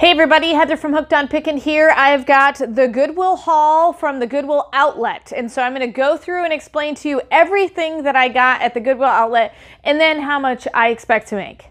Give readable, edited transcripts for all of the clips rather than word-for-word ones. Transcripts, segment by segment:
Hey everybody, Heather from Hooked on Pickin here. I've got the Goodwill haul from the Goodwill Outlet. And so I'm going to go through and explain to you everything that I got at the Goodwill Outlet and then how much I expect to make.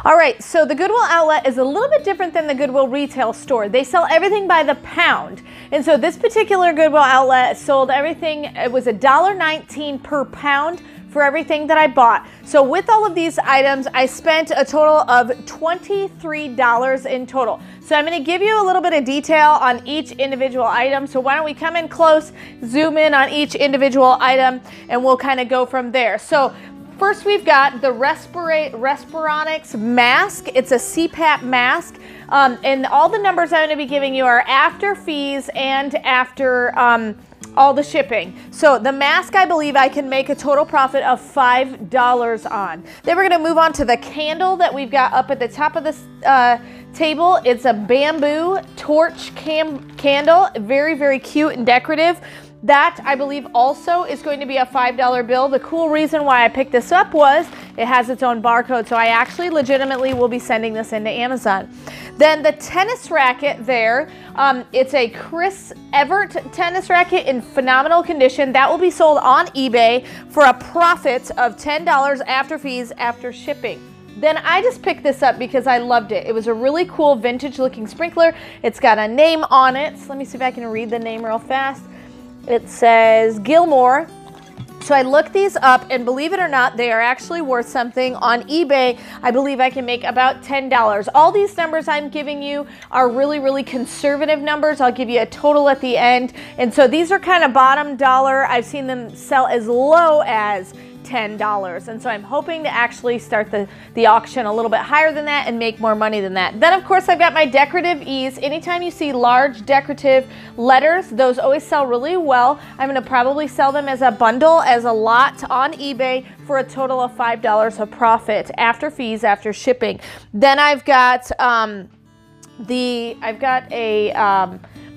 All right, so the Goodwill Outlet is a little bit different than the Goodwill retail store. They sell everything by the pound. And so this particular Goodwill Outlet sold everything, it was $1.19 per pound for everything that I bought. So with all of these items, I spent a total of $23 in total. So I'm gonna give you a little bit of detail on each individual item. So why don't we come in close, zoom in on each individual item, and we'll kind of go from there. So first, we've got the Respironics mask. It's a CPAP mask. And all the numbers I'm going to be giving you are after fees and after all the shipping. So the mask, I believe I can make a total profit of $5 on. Then we're going to move on to the candle that we've got up at the top of this table. It's a bamboo torch candle. Very, very cute and decorative. That, I believe, also is going to be a $5 bill. The cool reason why I picked this up was it has its own barcode, so I actually legitimately will be sending this into Amazon. Then the tennis racket there, it's a Chris Evert tennis racket in phenomenal condition. That will be sold on eBay for a profit of $10 after fees, after shipping. Then I just picked this up because I loved it. It was a really cool vintage looking sprinkler. It's got a name on it. So let me see if I can read the name real fast. It says Gilmore. So I looked these up, and believe it or not, they are actually worth something. On eBay, I believe I can make about $10. All these numbers I'm giving you are really, really conservative numbers. I'll give you a total at the end. And so these are kind of bottom dollar. I've seen them sell as low as $10. And so I'm hoping to actually start the auction a little bit higher than that and make more money than that. Then of course I've got my decorative ease. Anytime you see large decorative letters, those always sell really well. I'm going to probably sell them as a bundle, as a lot on eBay for a total of $5 of profit after fees, after shipping. Then I've got a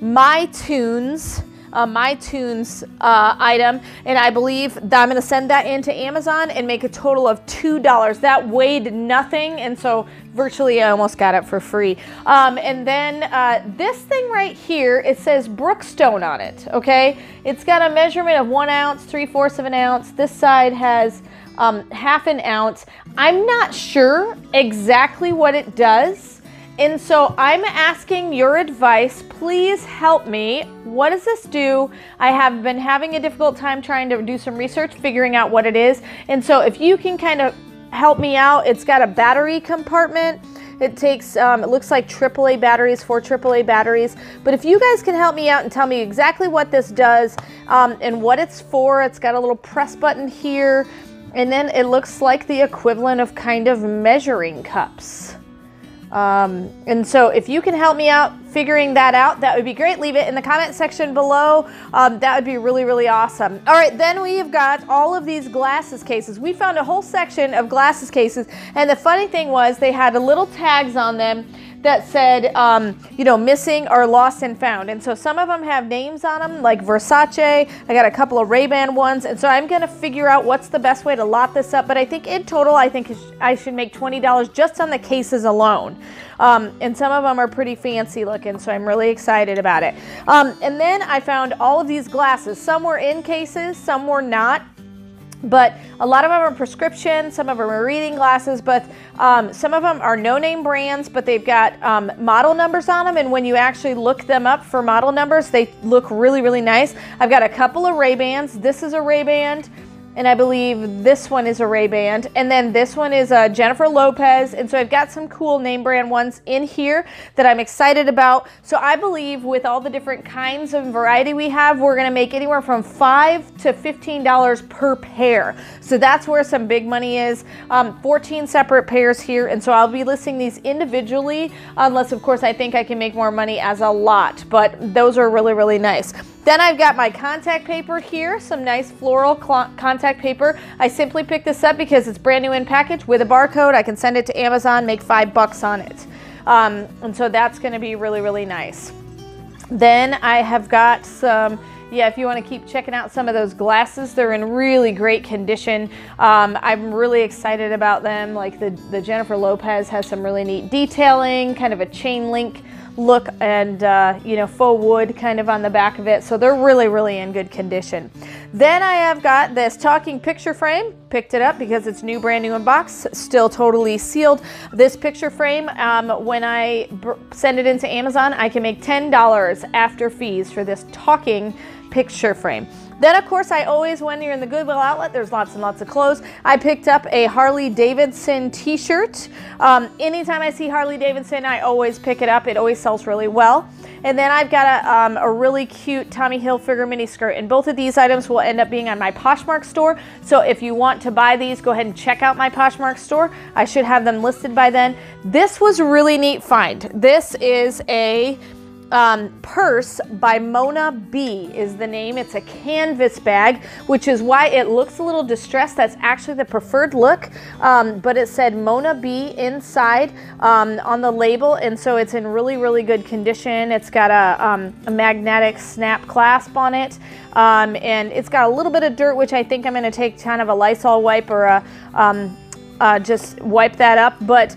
My Tunes item, and I believe that I'm going to send that into Amazon and make a total of $2. That weighed nothing, and so virtually I almost got it for free. And then this thing right here, it says Brookstone on it, okay? It's got a measurement of 1 ounce, 3/4 of an ounce. This side has half an ounce. I'm not sure exactly what it does. And so I'm asking your advice. Please help me. What does this do? I have been having a difficult time trying to do some research, figuring out what it is. And so if you can kind of help me out, it's got a battery compartment. It takes, it looks like AAA batteries, 4 AAA batteries. But if you guys can help me out and tell me exactly what this does and what it's for, it's got a little press button here. And then it looks like the equivalent of kind of measuring cups. And so if you can help me out figuring that out, that would be great. Leave it in the comment section below. That would be really, really awesome. All right, then we've got all of these glasses cases. We found a whole section of glasses cases, and the funny thing was they had little tags on them that said, you know, missing or lost and found. And so some of them have names on them, like Versace. I got a couple of Ray-Ban ones. And so I'm going to figure out what's the best way to lot this up. But I think in total, I think I should make $20 just on the cases alone. And some of them are pretty fancy looking, so I'm really excited about it. And then I found all of these glasses. Some were in cases, some were not. But a lot of them are prescription, some of them are reading glasses, but some of them are no-name brands, but they've got model numbers on them, and when you actually look them up for model numbers, they look really, really nice. I've got a couple of Ray-Bans. This is a Ray-Ban, and I believe this one is a Ray-Ban, and then this one is a Jennifer Lopez, and so I've got some cool name brand ones in here that I'm excited about. So I believe with all the different kinds of variety we have, we're gonna make anywhere from $5 to $15 per pair. So that's where some big money is. 14 separate pairs here, and so I'll be listing these individually, unless of course I think I can make more money as a lot, but those are really, really nice. Then I've got my contact paper here, some nice floral contact paper. I simply picked this up because it's brand new in package with a barcode. I can send it to Amazon, make $5 on it. And so that's going to be really, really nice. Then I have got some, if you want to keep checking out some of those glasses, they're in really great condition. I'm really excited about them. Like the Jennifer Lopez has some really neat detailing, kind of a chain link look, and faux wood kind of on the back of it. So they're really, really in good condition. Then I have got this talking picture frame. Picked it up because it's new, brand new in box, still totally sealed. This picture frame, when I send it into Amazon, I can make $10 after fees for this talking picture frame. Then, of course, I always, when you're in the Goodwill Outlet, there's lots and lots of clothes. I picked up a Harley Davidson t-shirt. Anytime I see Harley Davidson, I always pick it up. It always sells really well. And then I've got a really cute Tommy Hilfiger miniskirt. And both of these items will end up being on my Poshmark store. So if you want to buy these, go ahead and check out my Poshmark store. I should have them listed by then. This was a really neat find. This is a purse by Mona B is the name. It's a canvas bag, which is why it looks a little distressed. That's actually the preferred look, but it said Mona B inside on the label, and so it's in really, really good condition. It's got a magnetic snap clasp on it, and it's got a little bit of dirt, which I think I'm going to take kind of a Lysol wipe or a just wipe that up, but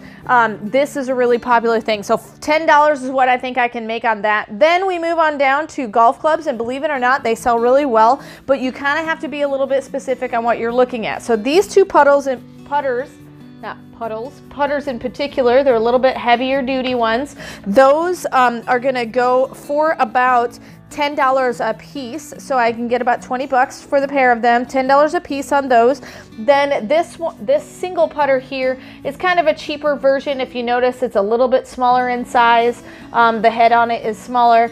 this is a really popular thing. So $10 is what I think I can make on that. Then we move on down to golf clubs, and believe it or not, they sell really well, but you kind of have to be a little bit specific on what you're looking at. So these two putters in particular, they're a little bit heavier duty ones. Those are gonna go for about $10 a piece, so I can get about 20 bucks for the pair of them. $10 a piece on those. Then this single putter here is kind of a cheaper version. If you notice, it's a little bit smaller in size. The head on it is smaller.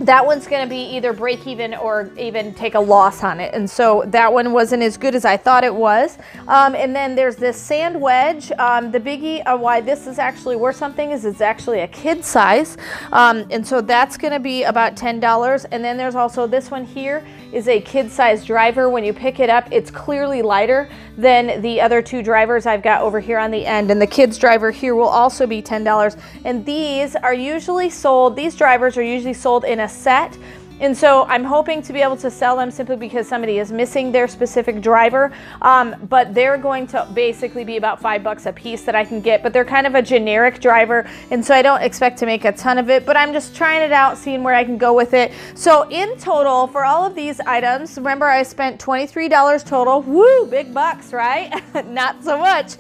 That one's going to be either break even or even take a loss on it, and so that one wasn't as good as I thought it was. And then there's this sand wedge. The biggie of why this is actually worth something is it's actually a kid size, and so that's going to be about $10. And then there's also this one here is a kid size driver. When you pick it up, it's clearly lighter than the other two drivers I've got over here on the end, and the kids driver here will also be $10. And these are usually sold, these drivers are usually sold in a set, and so I'm hoping to be able to sell them simply because somebody is missing their specific driver, but they're going to basically be about $5 a piece that I can get, but they're kind of a generic driver, and so I don't expect to make a ton of it, but I'm just trying it out, seeing where I can go with it. So in total, for all of these items, remember I spent $23 total. Woo, big bucks, right? Not so much.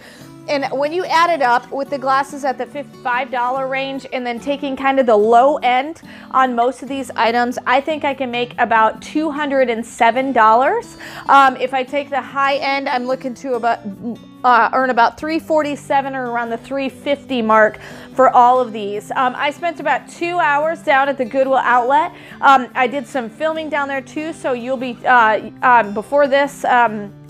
And when you add it up with the glasses at the $5 range and then taking kind of the low end on most of these items, I think I can make about $207. If I take the high end, I'm looking to earn about $347 or around the $350 mark for all of these. I spent about 2 hours down at the Goodwill Outlet. I did some filming down there too, so you'll be, before this,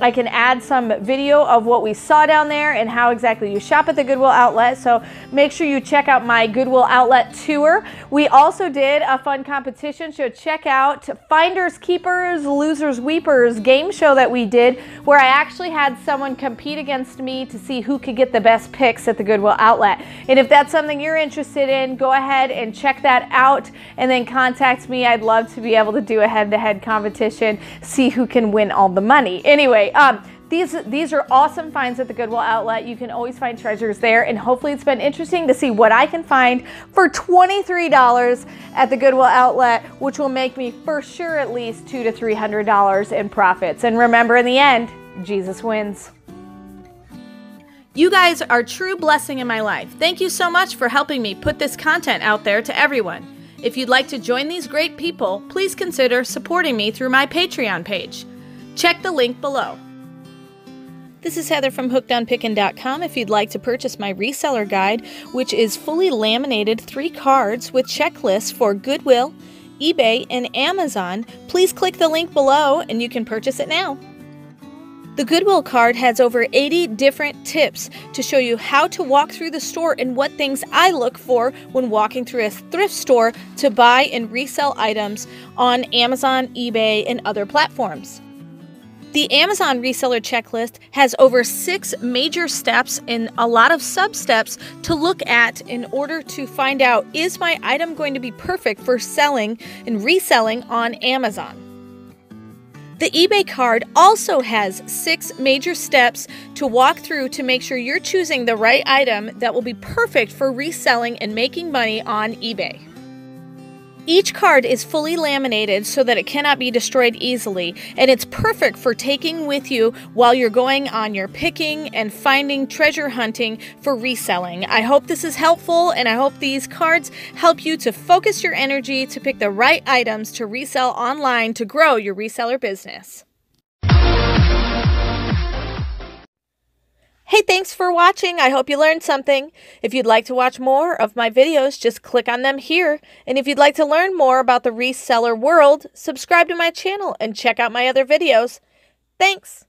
I can add some video of what we saw down there and how exactly you shop at the Goodwill Outlet, so make sure you check out my Goodwill Outlet tour. We also did a fun competition, so check out Finders Keepers, Losers Weepers game show that we did, where I actually had someone compete against me to see who could get the best picks at the Goodwill Outlet. And if that's something you're interested in, go ahead and check that out and then contact me. I'd love to be able to do a head-to-head competition, see who can win all the money. Anyway, these are awesome finds at the Goodwill Outlet. You can always find treasures there, and hopefully it's been interesting to see what I can find for $23 at the Goodwill Outlet, which will make me for sure at least $200 to $300 in profits. And remember, in the end, Jesus wins. You guys are a true blessing in my life. Thank you so much for helping me put this content out there to everyone. If you'd like to join these great people, please consider supporting me through my Patreon page. Check the link below. This is Heather from HookedOnPickin.com. If you'd like to purchase my reseller guide, which is fully laminated 3 cards with checklists for Goodwill, eBay, and Amazon, please click the link below and you can purchase it now. The Goodwill card has over 80 different tips to show you how to walk through the store and what things I look for when walking through a thrift store to buy and resell items on Amazon, eBay, and other platforms. The Amazon reseller checklist has over 6 major steps and a lot of sub-steps to look at in order to find out, is my item going to be perfect for selling and reselling on Amazon? The eBay card also has 6 major steps to walk through to make sure you're choosing the right item that will be perfect for reselling and making money on eBay. Each card is fully laminated so that it cannot be destroyed easily, and it's perfect for taking with you while you're going on your picking and finding treasure hunting for reselling. I hope this is helpful, and I hope these cards help you to focus your energy to pick the right items to resell online to grow your reseller business. Hey, thanks for watching. I hope you learned something. If you'd like to watch more of my videos, just click on them here. And if you'd like to learn more about the reseller world, subscribe to my channel and check out my other videos. Thanks.